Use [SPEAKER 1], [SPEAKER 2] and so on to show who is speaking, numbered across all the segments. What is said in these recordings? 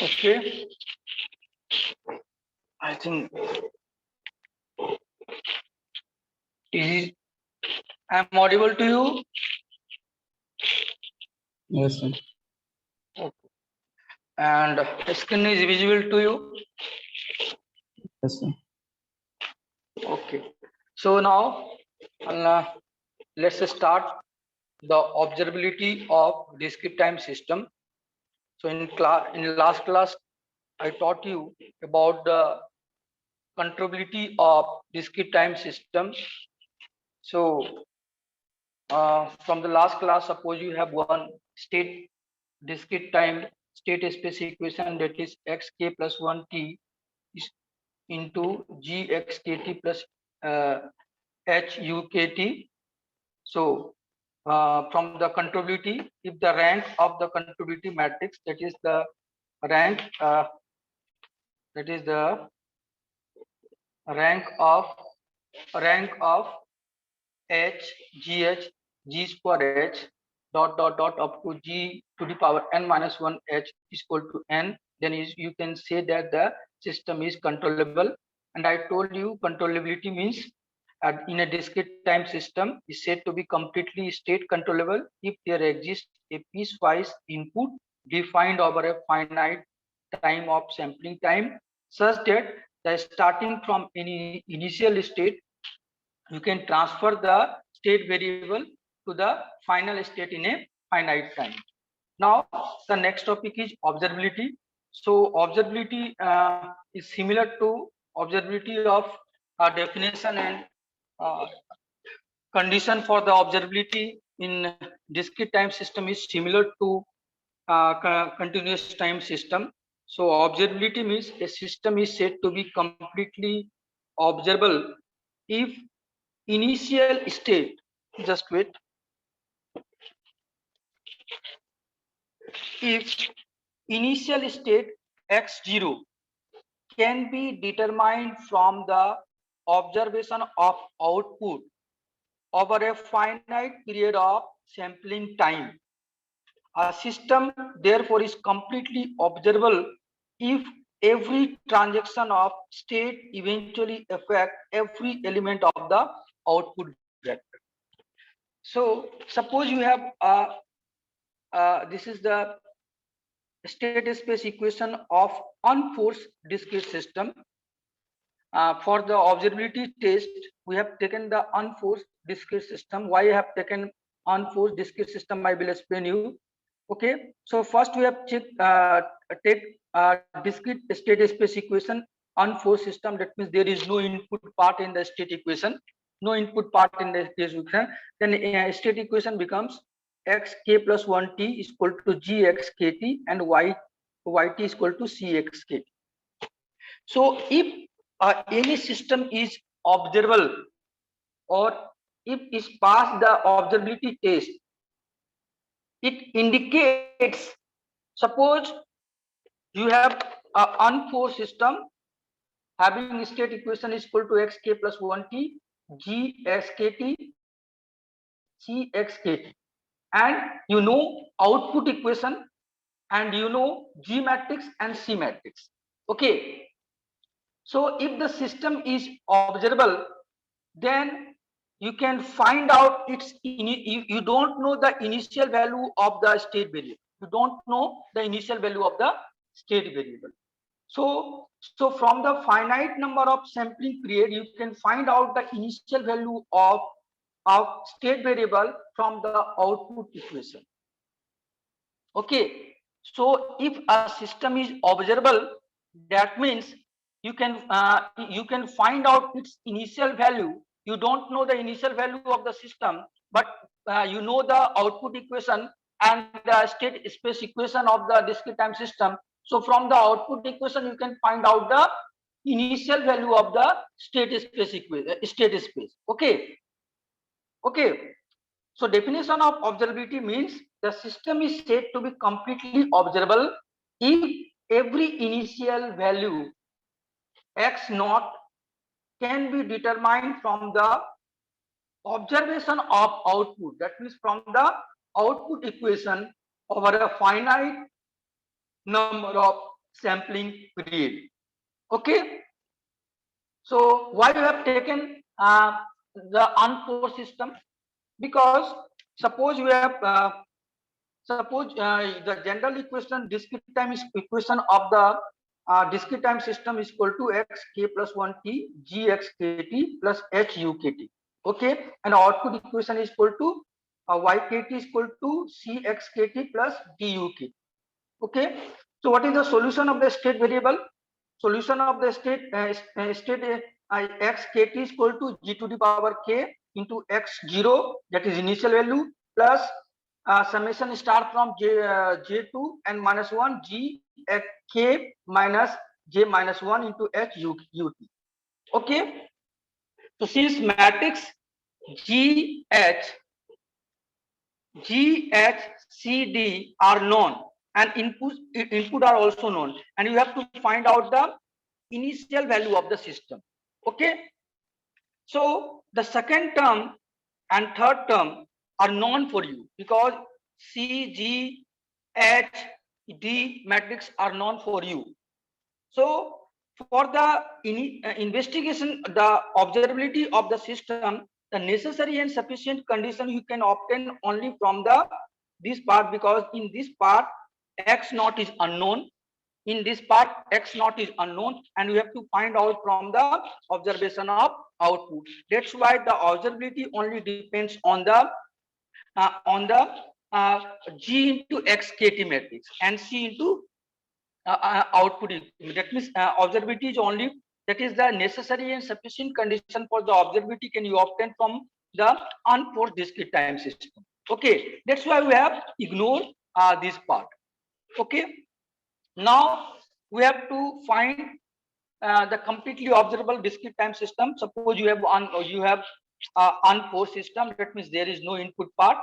[SPEAKER 1] Okay, I think is I'm audible to you.
[SPEAKER 2] Yes, sir.
[SPEAKER 1] Okay. And screen is visible to you.
[SPEAKER 2] Yes, sir.
[SPEAKER 1] Okay. So now uh, let's start the observability of discrete time system. So in last class, I taught you about the controllability of discrete time system. So from the last class, suppose you have one state discrete time state space equation, that is xk plus 1t is into gxkt plus uh, hukt. So from the controllability, if the rank of the controllability matrix, that is the rank that is the rank of rank of h gh g square h dot up to g to the power n minus 1 h is equal to n, then you can say that the system is controllable. And I told you controllability means in a discrete time system is said to be completely state controllable if there exists a piecewise input defined over a finite time of sampling time, such that the starting from any initial state you can transfer the state variable to the final state in a finite time. Now, the next topic is observability. So, observability is similar to observability of definition and uh, condition for the observability in discrete time system is similar to continuous time system. So, observability means a system is said to be completely observable if initial state, just wait, if initial state x0 can be determined from the observation of output over a finite period of sampling time. A system therefore is completely observable if every transaction of state eventually affect every element of the output vector. So suppose you have this is the state space equation of unforced discrete system. For the observability test, we have taken the unforced discrete system. Why I have taken unforced discrete system, I will explain you. Okay, so first we have take discrete state space equation unforced system. That means there is no input part in the state equation, no input part in the state equation. Then state equation becomes xk plus 1t is equal to gxkt and yt is equal to cxkt. So if any system is observable or if it pass the observability test, it indicates, suppose you have an unforced system having state equation is equal to xk plus 1t gxkt cxkt, and you know output equation and you know G matrix and C matrix. Okay, so if the system is observable, then you can find out you don't know the initial value of the state variable. You don't know the initial value of the state variable. So from the finite number of sampling period, you can find out the initial value of state variable from the output equation. Okay, so if a system is observable, that means you can find out its initial value. You don't know the initial value of the system, but you know the output equation and the state space equation of the discrete time system. So from the output equation, you can find out the initial value of the state space equation, state space. Okay, okay. So definition of observability means the system is said to be completely observable if every initial value x naught can be determined from the observation of output. That means from the output equation over a finite number of sampling period. Okay. So why you have taken the unforced system? Because suppose you have the general equation, discrete time is equation of the discrete time system is equal to x k plus 1 t g x k t plus h u k t. Okay, and output equation is equal to y k t is equal to c x k t plus d u k. Okay, so what is the solution of the state variable? Solution of the state x k t is equal to g to the power k into x0, that is initial value, plus summation start from j2 and minus 1 g k minus j minus 1 into h u t. Okay, so since matrix g h c d are known and input are also known, and you have to find out the initial value of the system. Okay, so the second term and third term are known for you because C, G, H, D matrix are known for you. So for the investigation, the observability of the system, the necessary and sufficient condition you can obtain only from the this part, because in this part x naught is unknown. In this part x naught is unknown, and we have to find out from the observation of output. That's why the observability only depends on the g into x kt matrix and c into output. That means observability is only, that is the necessary and sufficient condition for the observability can you obtain from the unforced discrete time system. Okay, that's why we have ignored this part. Okay, now we have to find the completely observable discrete time system. Suppose you have unforced system, that means there is no input part.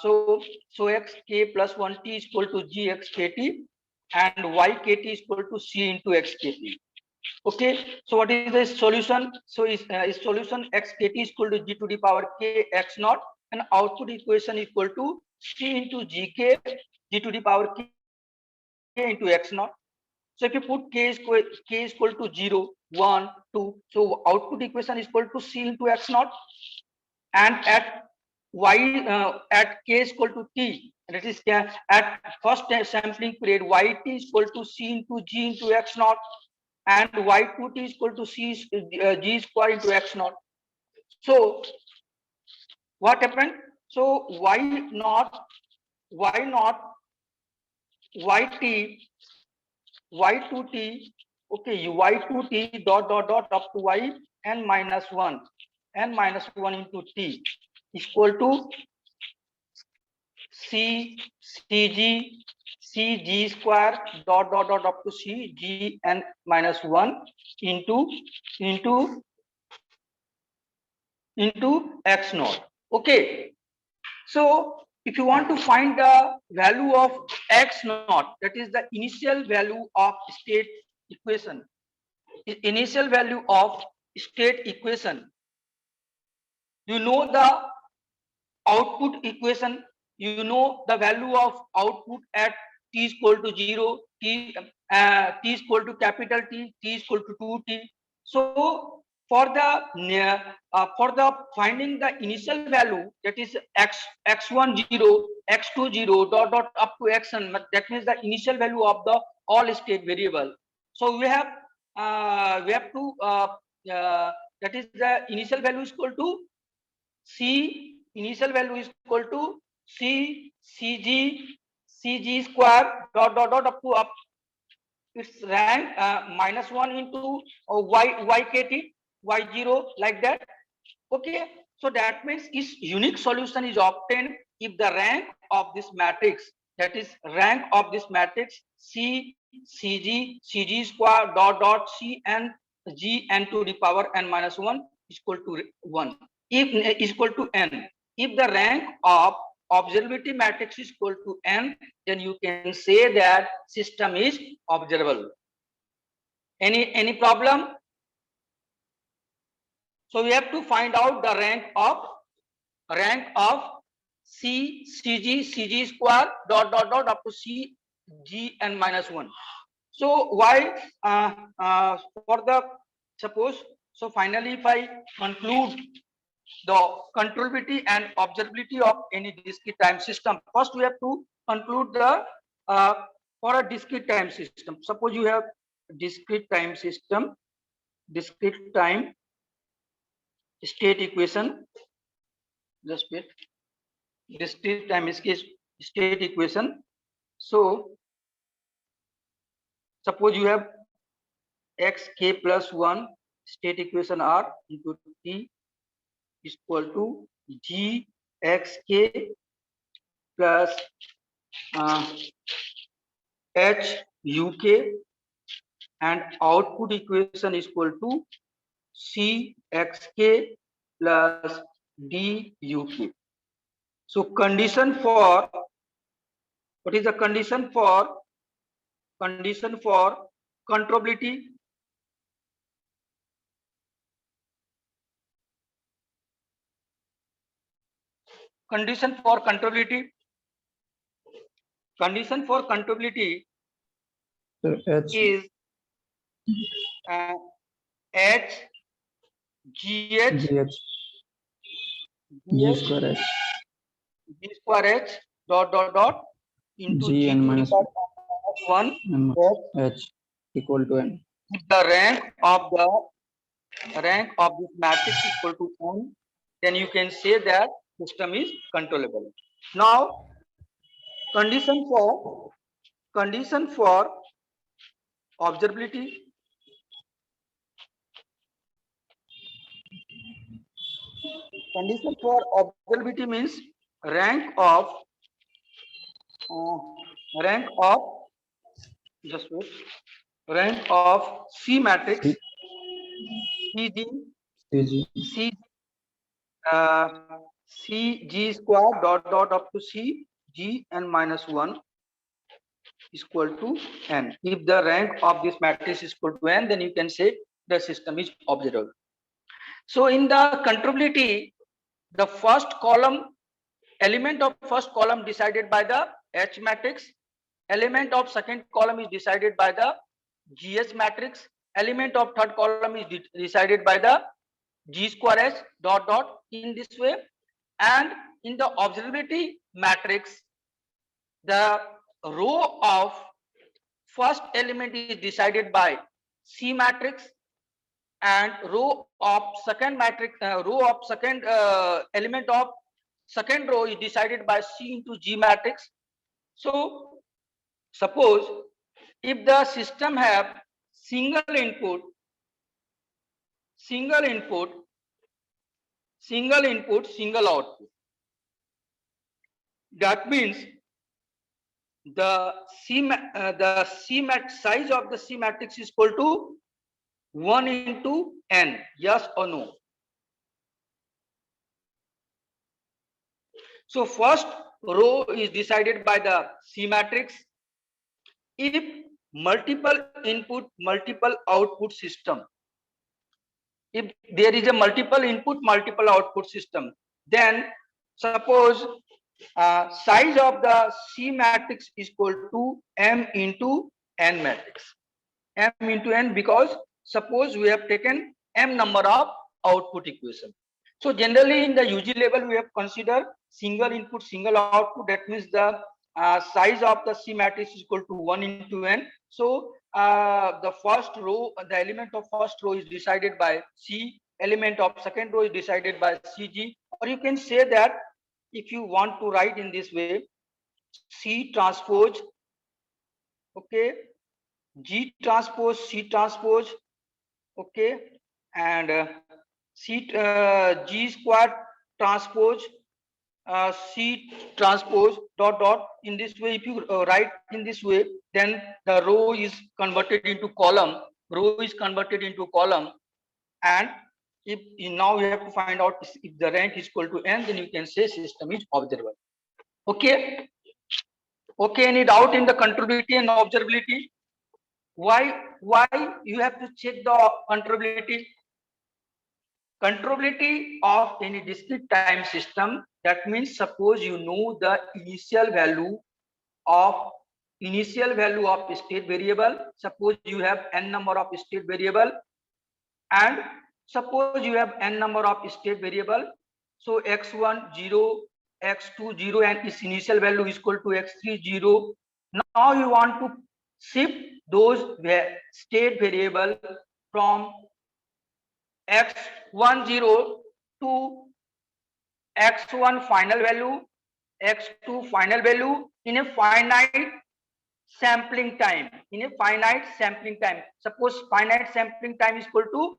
[SPEAKER 1] So x k plus 1 t is equal to g x k t and y k t is equal to c into x k t. Okay, so what is the solution? So is solution x k t is equal to g to the power k x naught, and output equation is equal to c into g k g to the power k into x naught. So if you put k is equal to 0, 1, 2, so output equation is equal to c into x naught, and at at k is equal to t, that is at first sampling period yt is equal to c into g into x naught, and y2t is equal to c g square into x naught. So what happened? So y naught yt y2t, okay, y2t dot up to y n minus 1 into t is equal to cg square dot up to c g n minus 1 into x naught. Okay, so if you want to find the value of x naught, that is the initial value of state equation, initial value of state equation, you know the output equation, you know the value of output at t is equal to 0, t is equal to capital T, t is equal to 2t. So for the finding the initial value, that is x10 x20 dot up to xn, that means the initial value of the all state variable. So we have to that is the initial value is equal to c, initial value is equal to c cg square dot up to up its rank minus 1 into ykt y0, like that. Okay, so that means its unique solution is obtained if the rank of this matrix, that is rank of this matrix c cg square dot c and g n to the power n minus 1 is equal to 1, if is equal to n. If the rank of observability matrix is equal to n, then you can say that system is observable. Any problem? So we have to find out the rank of c cg square dot up to c g n minus 1. So why for the suppose, so finally if I conclude the controllability and observability of any discrete time system, first we have to conclude the uh, for a discrete time system. Suppose you have discrete time system, discrete time state equation, just wait, discrete time is case state equation. So suppose you have xk plus 1 state equation r into t is equal to g xk plus h uk, and output equation is equal to c xk plus d uk. So condition for, what is the condition for controllability? Condition for controllability. Condition for controllability
[SPEAKER 2] So H
[SPEAKER 1] is h gh
[SPEAKER 2] GH G square H
[SPEAKER 1] g square h dot into
[SPEAKER 2] G
[SPEAKER 1] g
[SPEAKER 2] n
[SPEAKER 1] to the
[SPEAKER 2] minus
[SPEAKER 1] power of 1
[SPEAKER 2] n
[SPEAKER 1] h,
[SPEAKER 2] H equal to n.
[SPEAKER 1] if the rank of this matrix is equal to n, then you can say that system is controllable. Now condition for observability. Condition for observability means rank of uh, rank of just wait, rank of C matrix CG
[SPEAKER 2] CG
[SPEAKER 1] C CG square dot up to C G n minus 1 is equal to n. If the rank of this matrix is equal to n, then you can say the system is observable. So in the controllability, the first column, element of first column decided by the H matrix, element of second column is decided by the GS matrix, element of third column is decided by the G square H dot in this way. And in the observability matrix, the row of first element is decided by C matrix, and row of second matrix, row of second element of second row is decided by C into G matrix. So suppose if the system have single input, single output, that means the size of the C matrix is equal to 1 into n, yes or no? So first row is decided by the C matrix. If multiple input, multiple output system, if there is a multiple input, multiple output system, then suppose size of the C matrix is equal to M into N matrix. M into N, because suppose we have taken M number of output equation. So generally in the UG level, we have considered single input, single output. That means the size of the C matrix is equal to 1 into N. So the first row, the element of first row is decided by C, element of second row is decided by CG, or you can say that if you want to write in this way, C transpose, okay, G transpose, C transpose, okay, and G square transpose C transpose dot. In this way, if you write in this way, then the row is converted into column, row is converted into column, and if now you have to find out if the rank is equal to n, then you can say system is observable. Okay. Okay, any doubt in the controllability and observability? Why you have to check the controllability? Controllability of any discrete time system, that means suppose you know the initial value of initial value of state variable. Suppose you have n number of state variable, and suppose you have n number of state variable. So x1 0, x2 0, and its initial value is equal to x3 0. Now you want to shift those state variable from x1 0 to x1 final value, x2 final value in a finite sampling time. In a finite sampling time, suppose finite sampling time is equal to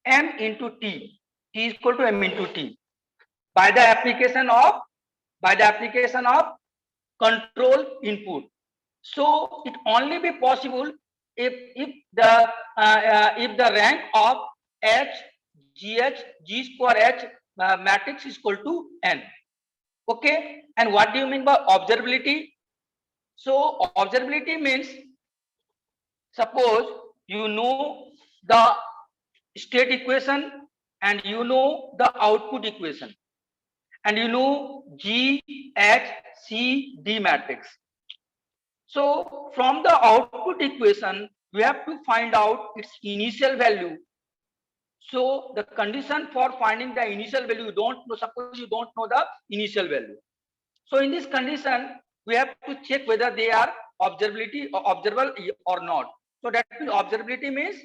[SPEAKER 1] m into t. T is equal to m into t. By the application of control input. So it only be possible if the rank of h gh g square h matrix is equal to n. Okay, and what do you mean by observability? So observability means, suppose you know the state equation and you know the output equation, and you know G, H, C, D matrix. So from the output equation, we have to find out its initial value. So the condition for finding the initial value, you don't know, suppose you don't know the initial value. So in this condition, we have to check whether they are observable or not. So that means observability means,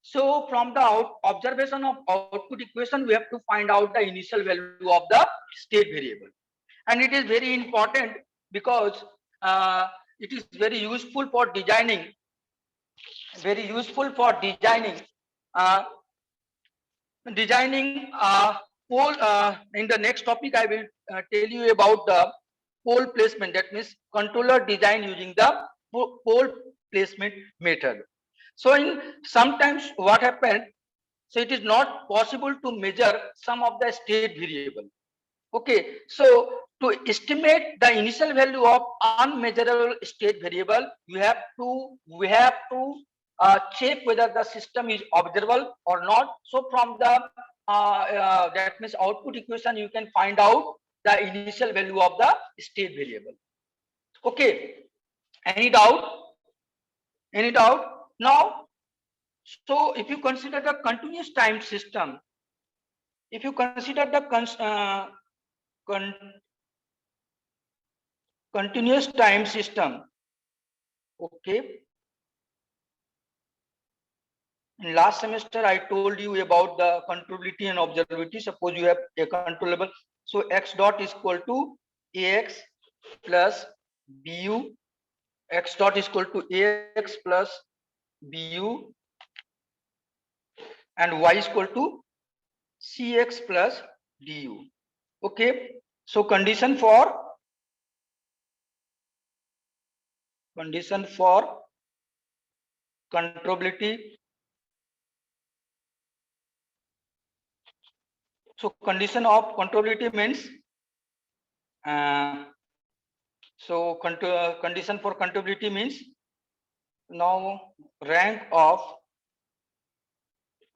[SPEAKER 1] so from the observation of output equation, we have to find out the initial value of the state variable. And it is very important because it is very useful for designing, uh, pole. In the next topic, I will tell you about the pole placement. That means controller design using the pole placement method. So in sometimes what happened, so it is not possible to measure some of the state variable. Okay, so to estimate the initial value of unmeasurable state variable, we have to check whether the system is observable or not. So from the that means output equation, you can find out the initial value of the state variable. Okay, any doubt? Any doubt? Now, so if you consider the continuous time system, if you consider the continuous time system, okay. In last semester, I told you about the controllability and observability. Suppose you have a controllable, so x dot is equal to ax plus bu, x dot is equal to ax plus bu, and y is equal to cx plus du. Okay, so condition for controllability. So condition of controllability means, condition for controllability means, now rank of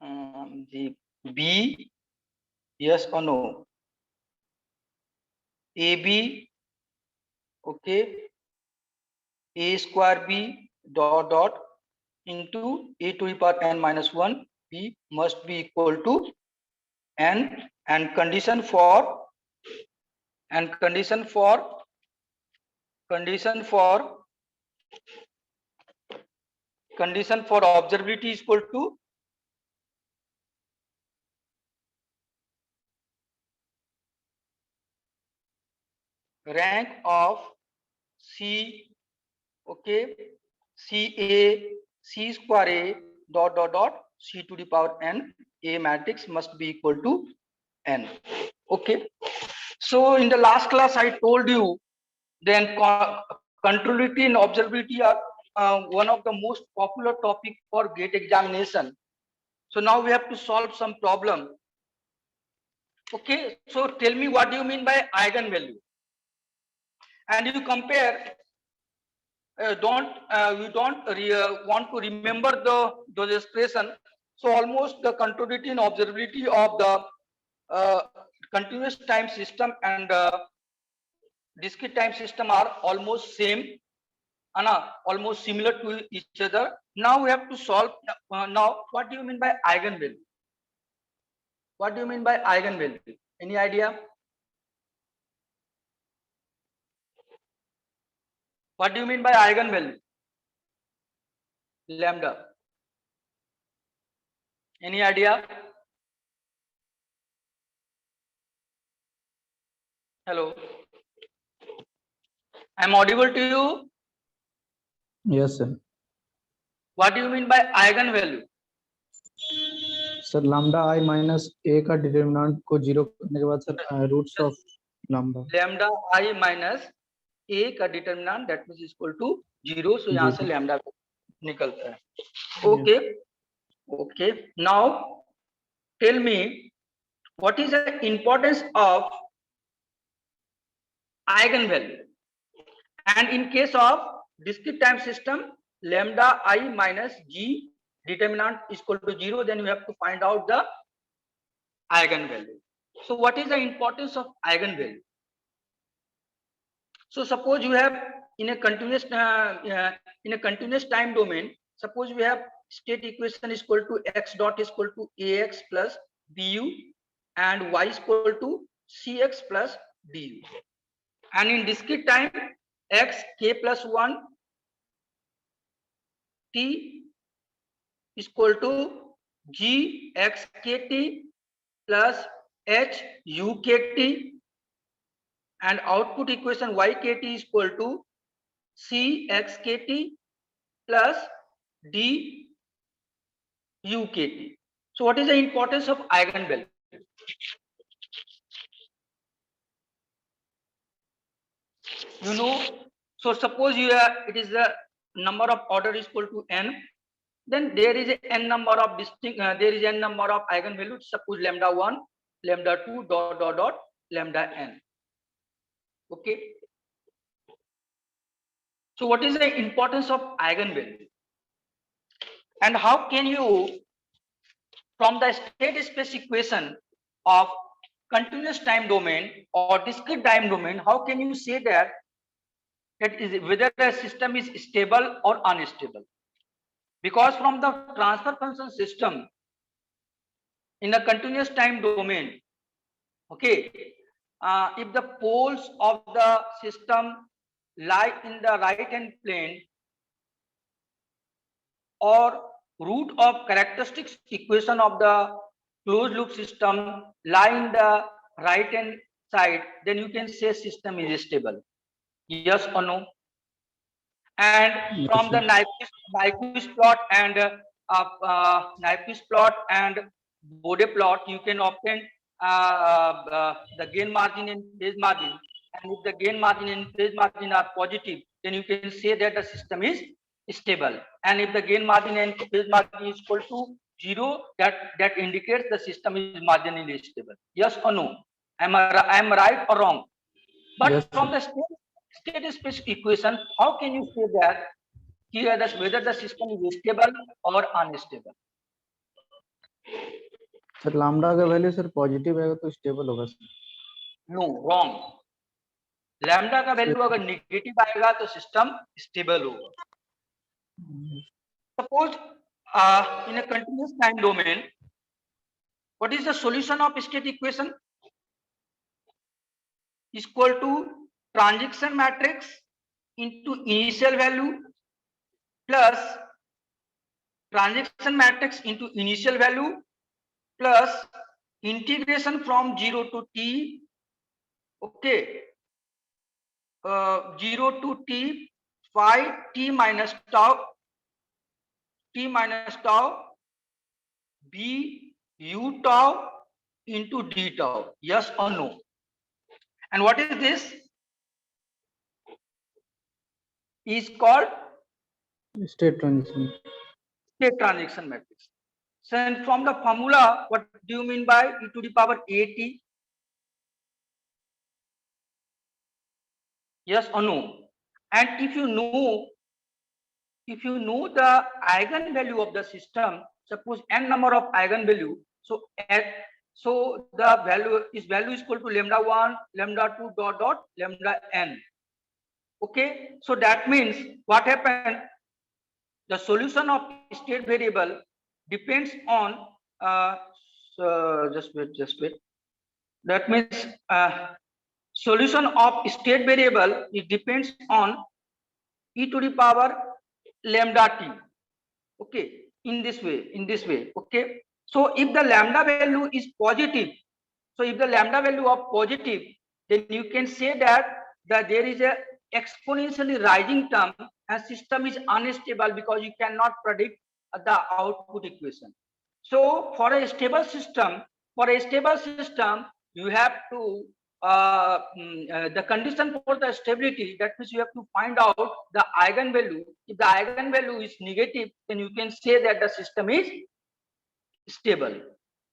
[SPEAKER 1] the B, yes or no, AB, okay, A square B dot into A to the power n minus 1 B must be equal to n, and condition for observability is equal to rank of C, okay, C square A dot C to the power n, A matrix must be equal to n. Okay, so in the last class I told you, then controllability and observability are one of the most popular topic for GATE examination. So now we have to solve some problem. Okay, so tell me, what do you mean by eigenvalue? And you compare, we don't want to remember those expression. So almost the controllability and observability of the continuous time system and discrete time system are almost same. almost similar to each other. Now we have to solve. Now, what do you mean by eigenvalue? What do you mean by eigenvalue? Any idea? What do you mean by eigenvalue? Lambda. Any idea? Hello. I'm audible to you.
[SPEAKER 2] Yes, sir.
[SPEAKER 1] What do you mean by eigenvalue?
[SPEAKER 2] Sir lambda I minus a का determinant को zero करने के बाद sir roots of lambda
[SPEAKER 1] lambda I minus a का determinant that means equal to 0. So यहाँ से lambda निकलता है. Okay okay. Now tell me what is the importance of eigenvalue, and in case of discrete time system lambda I minus g determinant is equal to 0, then you have to find out the eigenvalue. So what is the importance of eigenvalue? So suppose you have in a continuous time domain, suppose we have state equation is equal to x dot is equal to ax plus bu and y is equal to cx plus du, and in discrete time x k plus 1 t is equal to g x kt plus h u kt, and output equation y kt is equal to c x kt plus d u kt. So what is the importance of eigenvalue? You know, so suppose you have, it is the number of order is equal to n, then there is a n number of distinct there is n number of eigenvalues. Suppose lambda 1, lambda 2 dot dot dot lambda n. Okay, so what is the importance of eigenvalue, and how can you from the state space equation of continuous time domain or discrete time domain, how can you say that is whether the system is stable or unstable? Because from the transfer function system in a continuous time domain, okay, if the poles of the system lie in the right hand plane, or root of characteristics equation of the closed loop system lie in the right hand side, then you can say system is stable. Yes or no? And from the Nyquist plot and Nyquist plot and Bode plot, you can obtain the gain margin and phase margin. And if the gain margin and phase margin are positive, then you can say that the system is stable. And if the gain margin and phase margin is equal to 0, that indicates the system is marginally stable. Yes or no? Am I right or wrong? But yes, from the state space equation, how can you say that here whether the system is stable or unstable?
[SPEAKER 2] Sir lambda का value sir positive आएगा तो stable होगा sir.
[SPEAKER 1] No, wrong. Lambda का value अगर negative आएगा तो system stable होगा. Suppose in a continuous time domain, what is the solution of state equation? Is equal to transition matrix into initial value plus transition matrix into initial value plus integration from 0 to t, okay, 0 to t phi t minus tau b u tau into d tau. Yes or no? And what is this? Is called
[SPEAKER 2] state transition
[SPEAKER 1] matrix. So and from the formula, what do you mean by e to the power at? Yes or no? And if you know the eigenvalue of the system, suppose n number of eigenvalue, so the value is equal to lambda 1, lambda 2 dot dot lambda n. Okay, so that means what happened, the solution of state variable depends on just wait, that means solution of state variable, it depends on e to the power lambda t. Okay, in this way. Okay, so if the lambda value is positive, so if the lambda value of positive, then you can say that there is a exponentially rising term and system is unstable because you cannot predict the output equation. So for a stable system, you have to the condition for the stability, that means you have to find out the eigenvalue. If the eigenvalue is negative, then you can say that the system is stable.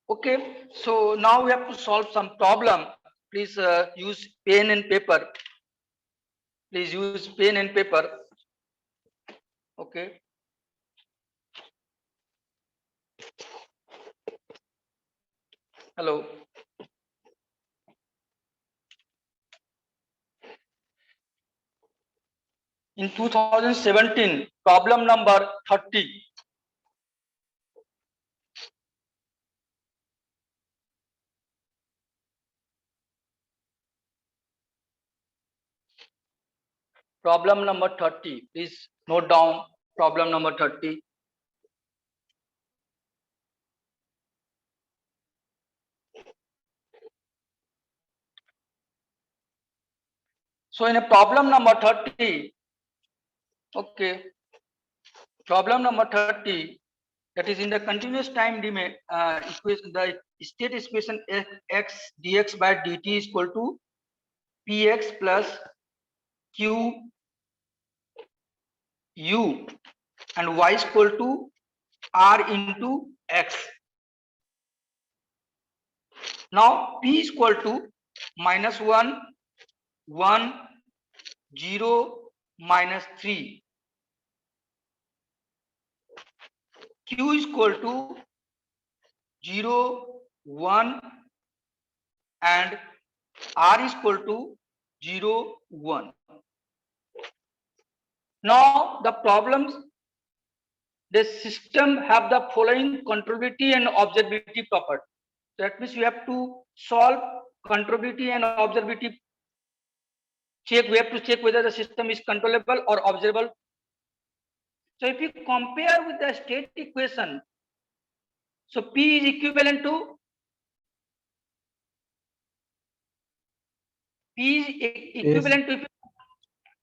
[SPEAKER 1] Okay, so now we have to solve some problem. Please use pen and paper. Please use pen and paper. Okay. Hello. In 2017, problem number 30. Problem number 30. Please note down problem number 30. So in a problem number 30, okay, problem number 30, that is in the continuous time domain, equation, the state equation x dx by dt is equal to px plus q u and y is equal to r into x. Now p is equal to -1, 1, 0, -3. Q is equal to 0, 1 and R is equal to 0, 1. Now the problems, the system have the following controllability and observability property. That means you have to solve controllability and observability check. We have to check whether the system is controllable or observable. So if you compare with the state equation, so P is equivalent to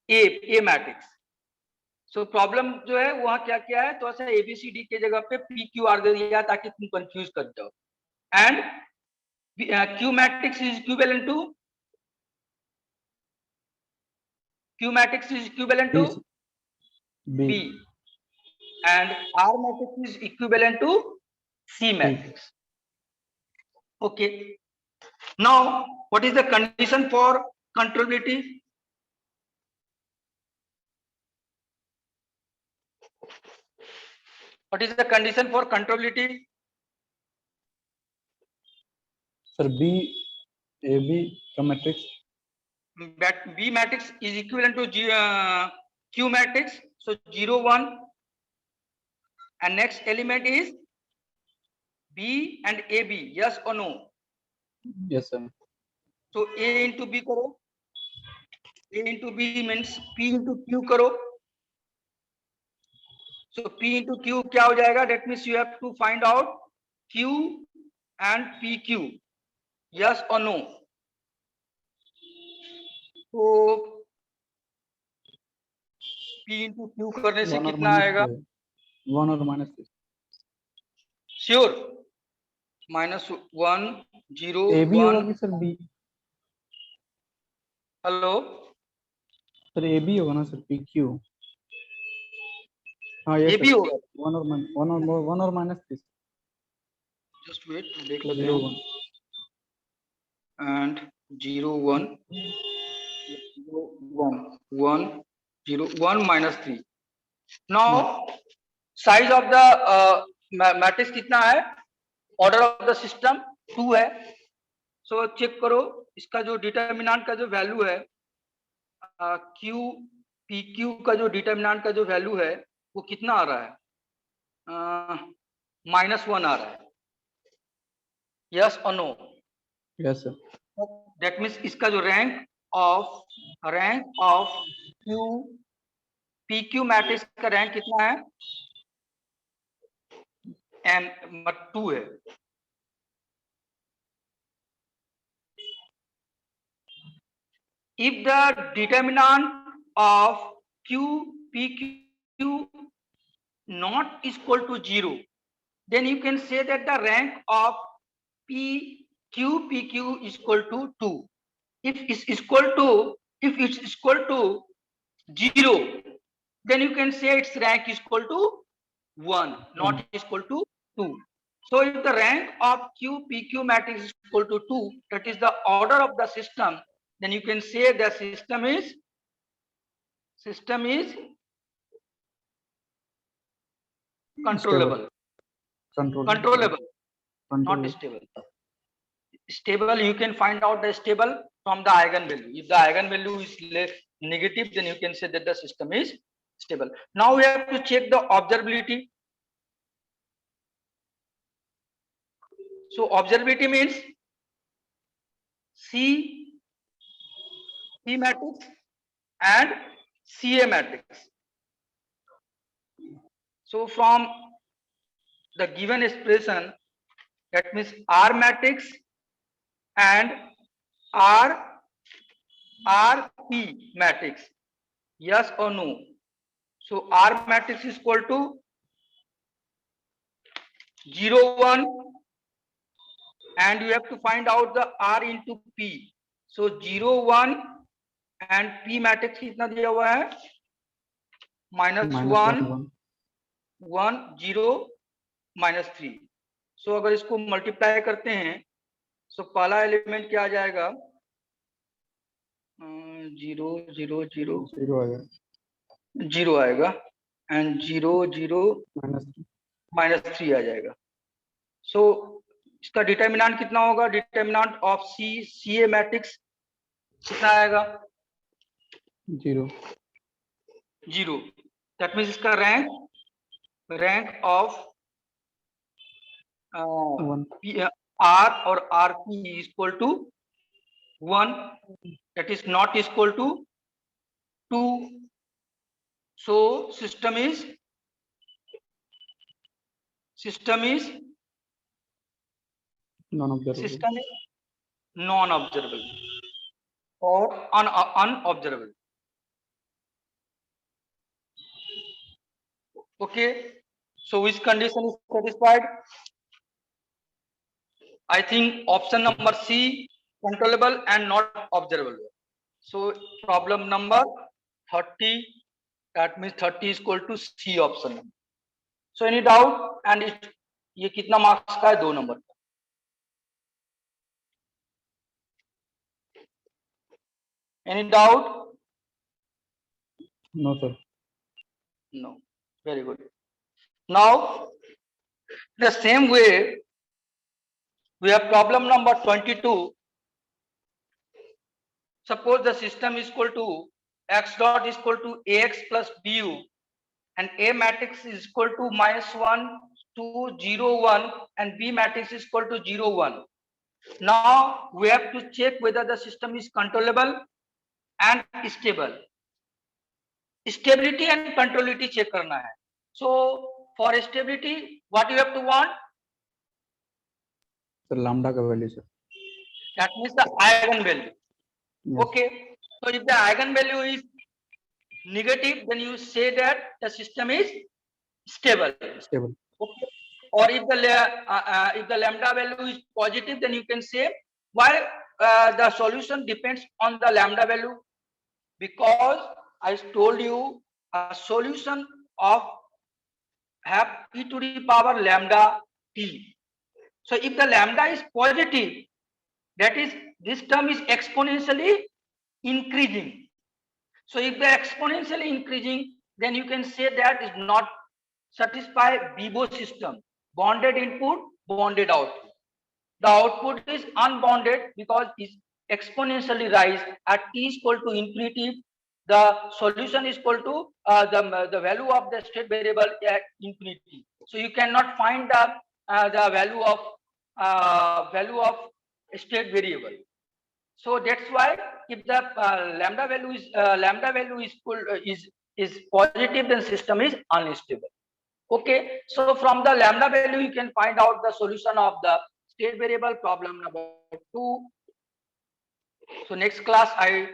[SPEAKER 1] A matrix. So problem जो है वहां क्या क्या है, तो ऐसा ABCD के जगह पे PQR दे दिया ताकि तुम कंफ्यूज कर जाओ. And Q matrix is equivalent to B and R matrix is equivalent to C matrix. Okay. Now, what is the condition for controllability? What is the condition for controllability?
[SPEAKER 2] Sir, AB matrix.
[SPEAKER 1] B matrix is equivalent to Q matrix. So 0, 1, and next element is B and AB. Yes or no?
[SPEAKER 2] Yes, sir.
[SPEAKER 1] So A into B करो. A into B means P into Q करो. So P into Q क्या हो जाएगा? That means you have to find out Q and PQ. Yes or no? तो P into Q करने से कितना आएगा?
[SPEAKER 2] 1 और -3.
[SPEAKER 1] Sure. -1, 0,
[SPEAKER 2] AB
[SPEAKER 1] 1.
[SPEAKER 2] होगा कि sir B?
[SPEAKER 1] Hello
[SPEAKER 2] sir AB होगा ना सर, PQ. हाँ ये
[SPEAKER 1] AB होगा.
[SPEAKER 2] 1 और -3.
[SPEAKER 1] Just wait, देख लेते हैं. And 0, 1, 0, 1, 1, 0, 1 -3. Now size of the matrix कितना है? Order of the system 2 है. So चेक करो इसका जो डिटरमिनेंट का जो वैल्यू है Q पी क्यू का जो डिटर्मिनेंट का जो वैल्यू है वो कितना आ रहा है, -1 आ रहा है, यस और no?
[SPEAKER 2] Yes sir.
[SPEAKER 1] That means इसका जो rank of Q P Q matrix का रैंक कितना है, एन 2 है। If the determinant of Q PQ not equal to 0, then you can say that the rank of PQ PQ is equal to 2. If it's equal to 0, then you can say its rank is equal to 1, not equal to 2. So if the rank of Q PQ matrix is equal to 2, that is the order of the system, then you can say the system is controllable. Controllable, not stable. Stable, you can find out the stable from the eigenvalue. If the eigenvalue is less negative, then you can say that the system is stable. Now we have to check the observability. So observability means C matrix and CA matrix. So from the given expression, that means R matrix and RP matrix, yes or no? So R matrix is equal to 0, 1, and you have to find out the R into P. So 0, 1 and P matrix कितना दिया हुआ है, -1, 1, 0, -3. सो अगर इसको multiply करते हैं, सो पहला element क्या आ जाएगा, 0, 0, 0, 0 आएगा एंड 0, 0, -3 आ जाएगा. सो इसका डिटर्मिनेंट कितना होगा, डिटर्मिनेंट ऑफ CA मैट्रिक्स कितना आएगा,
[SPEAKER 2] 0.
[SPEAKER 1] दैट मीन्स इसका रैंक ऑफ R और RP is equal to 1, that is not equal to 2. So system is non-observable or unobservable. Okay, so which condition is satisfied? I think option number C, controllable and not observable. So problem number 30, that means 30 is equal to C option. So any doubt? And ये कितना marks का है, 2 number का. Any doubt?
[SPEAKER 2] No sir.
[SPEAKER 1] No. Very good. Now the same way we have problem number 22. Suppose the system is equal to x dot is equal to ax plus bu and A matrix is equal to -1, 2, 0, 1 and B matrix is equal to 0, 1. Now we have to check whether the system is controllable and stable. Stability and controllability check करना है. So for stability, what you have to want?
[SPEAKER 2] Sir, lambda का value sir.
[SPEAKER 1] That means the eigenvalue.
[SPEAKER 2] Yes.
[SPEAKER 1] Okay. So if the eigenvalue is negative, then you say that the system is stable. Okay. Or if the lambda value is positive, then you can say why the solution depends on the lambda value, because I told you a solution of have e to the power lambda t. So if the lambda is positive, that is this term is exponentially increasing. So if the exponentially increasing, then you can say that is not satisfy BIBO system, bounded input, bounded output. The output is unbounded because it's exponentially rise at t is equal to infinity. the solution is equal to the value of the state variable at infinity. So you cannot find the value of state variable. So that's why if the lambda value is equal is positive, then system is unstable. Okay, so from the lambda value you can find out the solution of the state variable, problem number 2. So next class I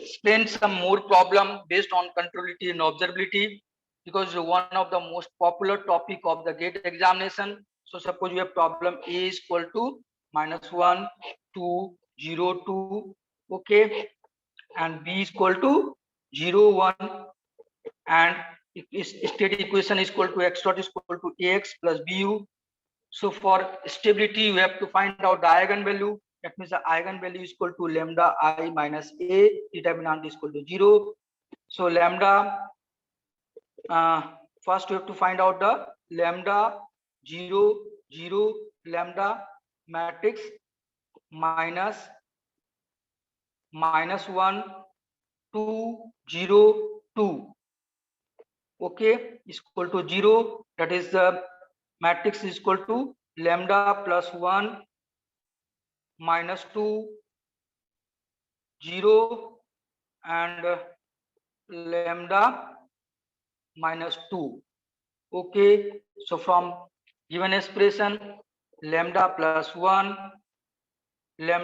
[SPEAKER 1] explain some more problem based on controllability and observability, because one of the most popular topic of the GATE examination. So suppose you have problem A is equal to -1 2 0 2, okay, and B is equal to 0 1, and state equation is equal to x dot is equal to ax plus bu. So for stability, you have to find out the eigenvalue. That means the eigenvalue is equal to lambda I minus a, determinant is equal to 0. So lambda, first we have to find out the lambda 0 0 lambda matrix minus -1 2 0 2. Okay, is equal to 0. That is the matrix is equal to lambda plus 1 minus 2 0 and lambda minus 2. Okay, so from given expression lambda plus 1 lambda